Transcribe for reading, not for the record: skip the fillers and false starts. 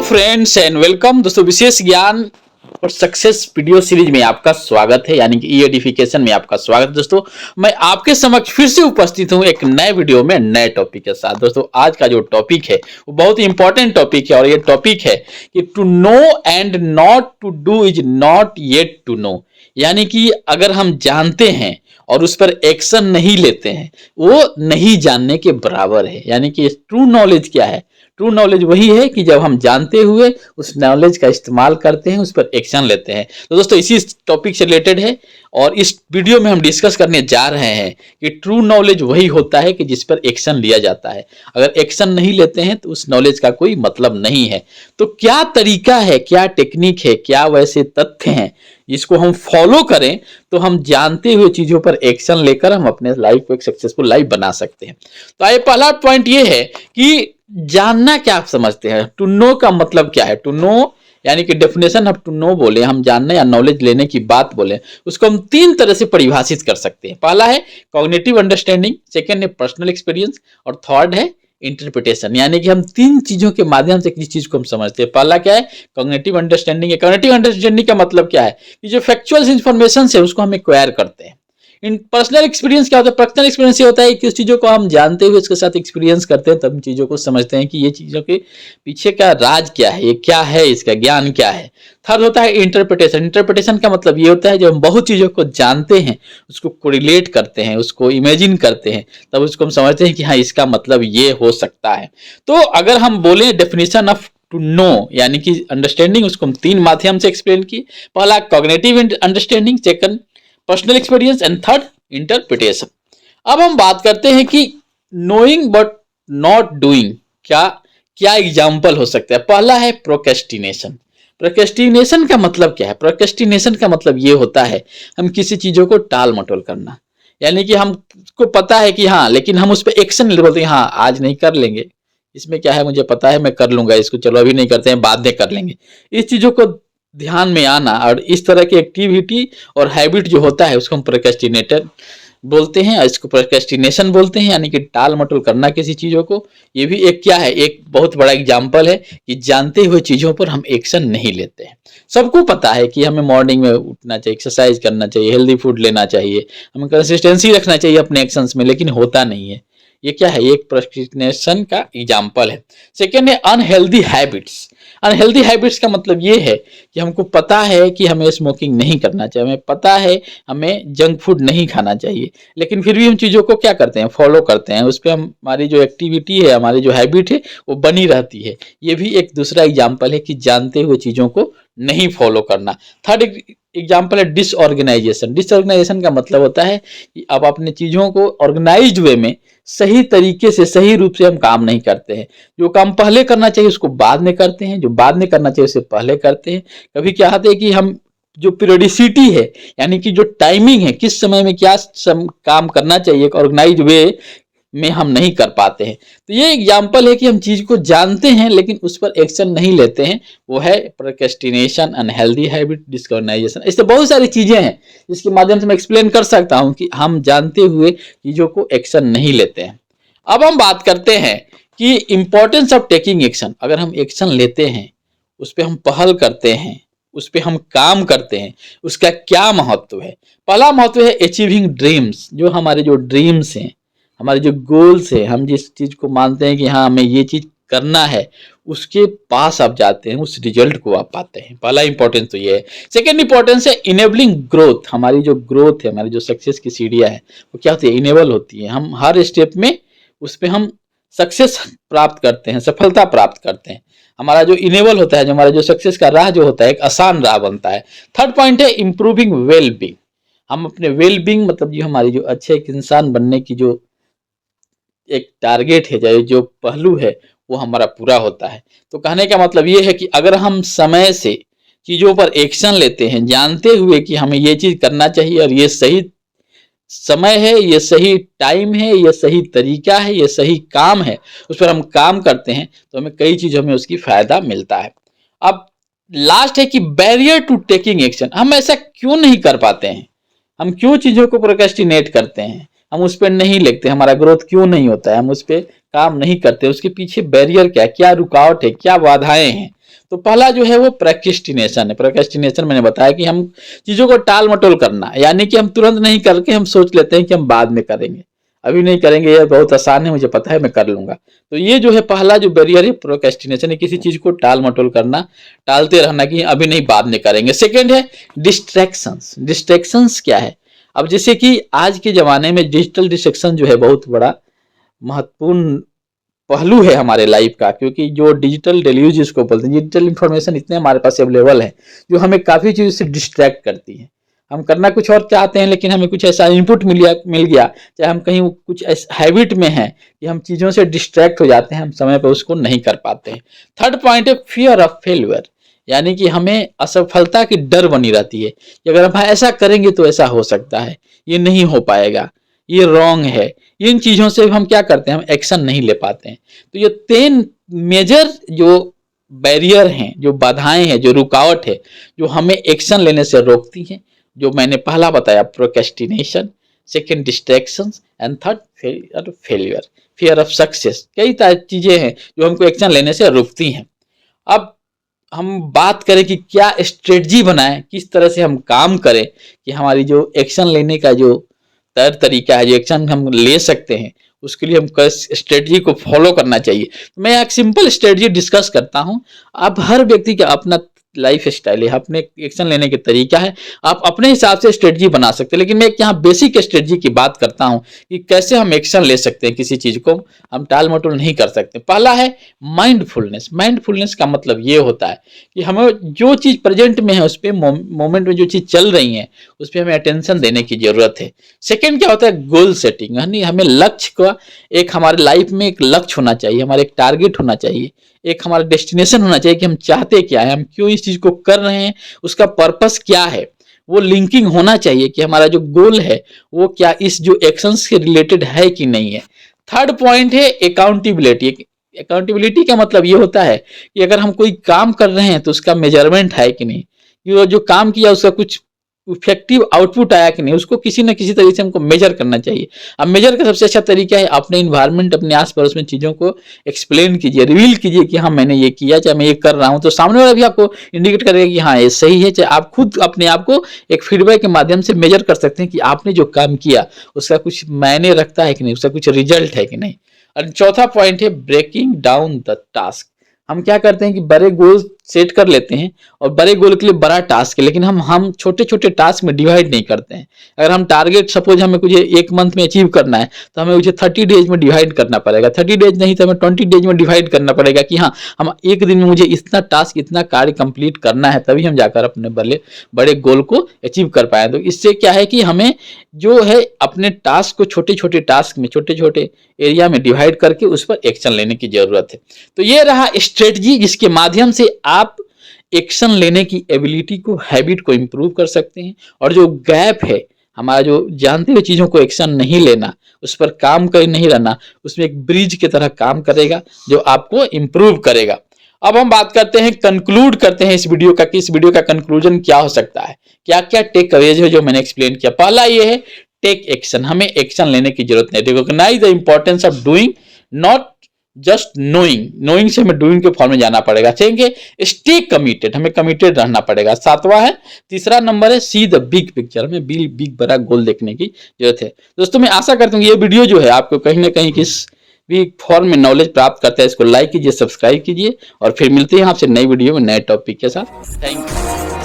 Friends and welcome दोस्तों, विशेष ज्ञान और सक्सेस वीडियो सीरीज में आपका स्वागत है, यानी कि ई एडिफिकेशन में आपका स्वागत है। दोस्तों, मैं आपके समक्ष फिर से उपस्थित हूं एक नए वीडियो में नए टॉपिक के साथ। दोस्तों, आज का जो टॉपिक है वो बहुत ही इंपॉर्टेंट टॉपिक है और ये टॉपिक है कि to know and not to do is not yet to know. यानी कि अगर हम जानते हैं और उस पर एक्शन नहीं लेते हैं, वो नहीं जानने के बराबर है। यानी कि ट्रू नॉलेज क्या है? ट्रू नॉलेज वही है कि जब हम जानते हुए उस नॉलेज का इस्तेमाल करते हैं, उस पर एक्शन लेते हैं। तो दोस्तों, इसी टॉपिक से रिलेटेड है और इस वीडियो में हम डिस्कस करने जा रहे हैं कि ट्रू नॉलेज वही होता है कि जिस पर एक्शन लिया जाता है। अगर एक्शन नहीं लेते हैं तो उस नॉलेज का कोई मतलब नहीं है। तो क्या तरीका है, क्या टेक्निक है, क्या वैसे तथ्य हैं जिसको हम फॉलो करें तो हम जानते हुए चीजों पर एक्शन लेकर हम अपने लाइफ को एक सक्सेसफुल लाइफ बना सकते हैं। तो आइए, पहला पॉइंट ये है कि जानना क्या आप समझते हैं? टू नो का मतलब क्या है? टू नो यानी कि डेफिनेशन ऑफ टू नो बोले, हम जानने या नॉलेज लेने की बात बोले, उसको हम तीन तरह से परिभाषित कर सकते हैं। पहला है कॉग्निटिव अंडरस्टैंडिंग, सेकंड है पर्सनल एक्सपीरियंस और थर्ड है इंटरप्रिटेशन। यानी कि हम तीन चीजों के माध्यम से किसी चीज को हम समझते हैं। पहला क्या है? कॉग्निटिव अंडरस्टैंडिंग है। कॉग्निटिव अंडरस्टैंडिंग का मतलब क्या है कि जो फैक्चुअल इंफॉर्मेशन है उसको हम एक्वायर करते हैं। इन पर्सनल एक्सपीरियंस क्या होता है? पर्सनल एक्सपीरियंस ये होता है कि उस चीजों को हम जानते हुए उसके साथ एक्सपीरियंस करते हैं, तब इन चीजों को समझते हैं कि ये चीजों के पीछे का राज क्या है, ये क्या है, इसका ज्ञान क्या है। थर्ड होता है इंटरप्रिटेशन। इंटरप्रिटेशन का मतलब ये होता है जब हम बहुत चीजों को जानते हैं, उसको कोरिलेट करते हैं, उसको इमेजिन करते हैं, तब उसको हम समझते हैं कि हाँ, इसका मतलब ये हो सकता है। तो अगर हम बोले डेफिनेशन ऑफ टू नो यानी कि अंडरस्टैंडिंग, उसको हम तीन माध्यम से एक्सप्लेन किए। पहला cognitive understanding, second personal experience and third interpretation. अब हम बात करते हैं कि नोइंग बट नॉट डूइंग क्या क्या एग्जाम्पल हो सकता है। पहला है प्रोक्रेस्टिनेशन। प्रोक्रेस्टिनेशन का मतलब क्या है? प्रोक्रेस्टिनेशन का मतलब ये होता है हम किसी चीजों को टाल मटोल करना। यानी कि हमको पता है कि हाँ, लेकिन हम उस पर एक्शन नहीं बोलते, हाँ आज नहीं कर लेंगे, इसमें क्या है, मुझे पता है मैं कर लूंगा इसको, चलो अभी नहीं करते हैं, बाद में कर लेंगे। इस चीजों को ध्यान में आना और इस तरह की एक्टिविटी और हैबिट जो होता है उसको हम प्रोक्रेस्टिनेटर बोलते हैं, इसको प्रोक्रेस्टिनेशन बोलते हैं, यानी कि टाल मटोल करना किसी चीजों को। ये भी एक क्या है, एक बहुत बड़ा एग्जाम्पल है कि जानते हुए चीजों पर हम एक्शन नहीं लेते हैं। सबको पता है कि हमें मॉर्निंग में उठना चाहिए, एक्सरसाइज करना चाहिए, हेल्दी फूड लेना चाहिए, हमें कंसिस्टेंसी रखना चाहिए अपने एक्शंस में, लेकिन होता नहीं है। ये क्या है? एक प्रोक्रेस्टिनेशन का एग्जाम्पल है। सेकेंड है अनहेल्दी हैबिट्स। अनहेल्दी हैबिट्स का मतलब ये है कि हमको पता है कि हमें स्मोकिंग नहीं करना चाहिए, हमें पता है हमें जंक फूड नहीं खाना चाहिए, लेकिन फिर भी हम चीज़ों को क्या करते हैं, फॉलो करते हैं। उस पर हमारी जो एक्टिविटी है, हमारी जो हैबिट है वो बनी रहती है। ये भी एक दूसरा एग्जाम्पल है कि जानते हुए चीज़ों को नहीं फॉलो करना। थर्ड एग्जाम्पल है डिसऑर्गेनाइजेशन। डिसऑर्गेनाइजेशन का मतलब होता है कि अब अपने चीज़ों को ऑर्गेनाइज्ड वे में सही तरीके से, सही रूप से हम काम नहीं करते हैं। जो काम पहले करना चाहिए उसको बाद में करते हैं, जो बाद में करना चाहिए उसे पहले करते हैं। कभी क्या होता है कि हम जो पीरियडिसिटी है, यानी कि जो टाइमिंग है, किस समय में क्या काम करना चाहिए, एक ऑर्गेनाइज वे में हम नहीं कर पाते हैं। तो ये एग्जाम्पल है कि हम चीज को जानते हैं लेकिन उस पर एक्शन नहीं लेते हैं। वो है प्रोक्रेस्टिनेशन, अनहेल्दी हैबिट, डिसऑर्गेनाइजेशन। इससे बहुत सारी चीजें हैं जिसके माध्यम से मैं एक्सप्लेन कर सकता हूं कि हम जानते हुए चीजों को एक्शन नहीं लेते हैं। अब हम बात करते हैं कि इंपॉर्टेंस ऑफ टेकिंग एक्शन। अगर हम एक्शन लेते हैं, उस पर हम पहल करते हैं, उस पर हम काम करते हैं, उसका क्या महत्व है? पहला महत्व है अचीविंग ड्रीम्स। जो हमारे जो ड्रीम्स हैं, हमारे जो गोल्स है, हम जिस चीज को मानते हैं कि हाँ हमें ये चीज करना है, उसके पास आप जाते हैं, उस रिजल्ट को आप पाते हैं। पहला इंपॉर्टेंस तो ये है। सेकेंड इंपॉर्टेंस है इनेबलिंग ग्रोथ। हमारी जो ग्रोथ है, हमारी जो सक्सेस की सीढ़ियाँ है, वो क्या होती है? इनेबल होती है। हम हर स्टेप में उस पर हम सक्सेस प्राप्त करते हैं, सफलता प्राप्त करते हैं। हमारा जो इनेबल होता है, जो हमारा जो सक्सेस का राह जो होता है, एक आसान राह बनता है। थर्ड पॉइंट है इंप्रूविंग वेल बींग। हम अपने वेल बींग मतलब जो हमारी जो अच्छे एक इंसान बनने की जो एक टारगेट है, जो पहलू है, वो हमारा पूरा होता है। तो कहने का मतलब ये है कि अगर हम समय से चीजों पर एक्शन लेते हैं, जानते हुए कि हमें ये चीज करना चाहिए और ये सही समय है, ये सही टाइम है, ये सही तरीका है, ये सही काम है, उस पर हम काम करते हैं, तो हमें कई चीजों में उसकी फायदा मिलता है। अब लास्ट है कि बैरियर टू टेकिंग एक्शन। हम ऐसा क्यों नहीं कर पाते हैं? हम क्यों चीजों को प्रोक्रेस्टिनेट करते हैं? हम उस पर नहीं लिखते, हमारा ग्रोथ क्यों नहीं होता है, हम उस पर काम नहीं करते? उसके पीछे बैरियर क्या है, क्या रुकावट है, क्या बाधाएं हैं? तो पहला जो है वो प्रोक्रेस्टिनेशन है। प्रोक्रेस्टिनेशन मैंने बताया कि हम चीज़ों को टाल मटोल करना, यानी कि हम तुरंत नहीं करके हम सोच लेते हैं कि हम बाद में करेंगे, अभी नहीं करेंगे, ये बहुत आसान है, मुझे पता है मैं कर लूंगा। तो ये जो है पहला जो बैरियर है प्रोक्रेस्टिनेशन है, किसी चीज़ को टाल मटोल करना, टालते रहना कि अभी नहीं बाद में करेंगे। सेकेंड है डिस्ट्रैक्शंस। डिस्ट्रैक्शंस क्या है? अब जैसे कि आज के ज़माने में डिजिटल डिस्ट्रैक्शन जो है बहुत बड़ा महत्वपूर्ण पहलू है हमारे लाइफ का, क्योंकि जो डिजिटल डेली जिसको बोलते हैं, डिजिटल इंफॉर्मेशन इतने हमारे पास अवेलेबल है जो हमें काफ़ी चीज़ों से डिस्ट्रैक्ट करती है। हम करना कुछ और चाहते हैं लेकिन हमें कुछ ऐसा इनपुट मिल गया, चाहे हम कहीं कुछ हैबिट में हैं कि हम चीज़ों से डिस्ट्रैक्ट हो जाते हैं, हम समय पर उसको नहीं कर पाते हैं। थर्ड पॉइंट है फियर ऑफ फेलियर, यानी कि हमें असफलता की डर बनी रहती है कि अगर हम ऐसा करेंगे तो ऐसा हो सकता है, ये नहीं हो पाएगा, ये रॉन्ग है। इन चीज़ों से हम क्या करते हैं, हम एक्शन नहीं ले पाते हैं। तो ये 3 मेजर जो बैरियर हैं, जो बाधाएं हैं, जो रुकावट है, जो हमें एक्शन लेने से रोकती हैं, जो मैंने पहला बताया procrastination, second distractions and third failure, fear of success. कई चीज़ें हैं जो हमको एक्शन लेने से रोकती हैं। अब हम बात करें कि क्या स्ट्रेटजी बनाएं, किस तरह से हम काम करें कि हमारी जो एक्शन लेने का जो तरीका है, जो एक्शन हम ले सकते हैं, उसके लिए हम किस स्ट्रेटजी को फॉलो करना चाहिए। मैं एक सिंपल स्ट्रेटजी डिस्कस करता हूं। अब हर व्यक्ति का अपना लाइफ स्टाइल है, अपने एक्शन लेने के तरीका है, आप अपने हिसाब से स्ट्रेटजी बना सकते हैं। लेकिन मैं यहाँ बेसिक स्ट्रेटजी की बात करता हूँ कि कैसे हम एक्शन ले सकते हैं, किसी चीज को हम टाल मटोल नहीं कर सकते। पहला है माइंडफुलनेस। माइंडफुलनेस का मतलब ये होता है कि हमें जो चीज प्रेजेंट में है, उस पर मोमेंट में जो चीज चल रही है उस पर हमें अटेंशन देने की जरूरत है। सेकेंड क्या होता है, गोल सेटिंग, यानी हमें लक्ष्य का एक हमारे लाइफ में एक लक्ष्य होना चाहिए, हमारे एक टारगेट होना चाहिए, एक हमारा डेस्टिनेशन होना चाहिए कि हम चाहते क्या है, हम क्यों इस चीज को कर रहे हैं, उसका पर्पस क्या है। वो लिंकिंग होना चाहिए कि हमारा जो गोल है वो क्या इस जो एक्शंस के रिलेटेड है कि नहीं है। थर्ड पॉइंट है अकाउंटेबिलिटी। अकाउंटेबिलिटी का मतलब ये होता है कि अगर हम कोई काम कर रहे हैं तो उसका मेजरमेंट है कि नहीं, कि वो जो काम किया उसका कुछ इफेक्टिव आउटपुट आया कि नहीं, उसको किसी न किसी तरीके से हमको मेजर करना चाहिए। अब मेजर का सबसे अच्छा तरीका है अपने इन्वायरमेंट, अपने आस पड़ोस में चीज़ों को एक्सप्लेन कीजिए, रिवील कीजिए कि हाँ मैंने ये किया, चाहे मैं ये कर रहा हूँ, तो सामने वाला भी आपको इंडिकेट करेगा कि हाँ ये सही है। चाहे आप खुद अपने आप को एक फीडबैक के माध्यम से मेजर कर सकते हैं कि आपने जो काम किया उसका कुछ मायने रखता है कि नहीं, उसका कुछ रिजल्ट है कि नहीं। और चौथा पॉइंट है ब्रेकिंग डाउन द टास्क। हम क्या करते हैं कि बड़े गोल सेट कर लेते हैं और बड़े गोल के लिए बड़ा टास्क है, लेकिन हम छोटे छोटे टास्क में डिवाइड नहीं करते हैं। अगर हम टारगेट सपोज हमें कुछ एक मंथ में अचीव करना है तो हमें उसे 30 डेज में डिवाइड करना पड़ेगा, 30 डेज नहीं तो हमें 20 डेज में डिवाइड करना पड़ेगा कि हाँ हम एक दिन में मुझे इतना टास्क, इतना कार्य कंप्लीट करना है, तभी हम जाकर अपने बड़े गोल को अचीव कर पाए। तो इससे क्या है कि हमें जो है अपने टास्क को छोटे छोटे टास्क में, छोटे छोटे एरिया में डिवाइड करके उस पर एक्शन लेने की जरूरत है। तो ये रहा स्ट्रेटजी जिसके माध्यम से आप एक्शन लेने की एबिलिटी को, हैबिट को इंप्रूव कर सकते हैं। और जो गैप है हमारा, जो जानते हुए चीजों को एक्शन नहीं लेना, उस पर काम कर नहीं रहना, उसमें एक ब्रिज की तरह काम करेगा जो आपको इंप्रूव करेगा। अब हम बात करते हैं, कंक्लूड करते हैं इस वीडियो का कि इस वीडियो का कंक्लूजन क्या हो सकता है, क्या क्या टेक अवेज है जो मैंने एक्सप्लेन किया। पहला ये है टेक एक्शन, हमें एक्शन लेने की जरूरत नहीं। Recognise the importance of doing, not just knowing. Knowing से हमें डूइंग के फॉर्म में जाना पड़ेगा। ठीक, स्टे कमिटेड, हमें कमिटेड रहना पड़ेगा। सातवां है, तीसरा नंबर है सी द बिग पिक्चर, हमें बिग बड़ा गोल देखने की जरूरत है। दोस्तों मैं आशा करता हूँ ये वीडियो जो है आपको कहीं ना कहीं किस भी फॉर्म में नॉलेज प्राप्त करता है। इसको लाइक कीजिए, सब्सक्राइब कीजिए और फिर मिलते हैं आपसे नई वीडियो में नए टॉपिक के साथ। Thank you.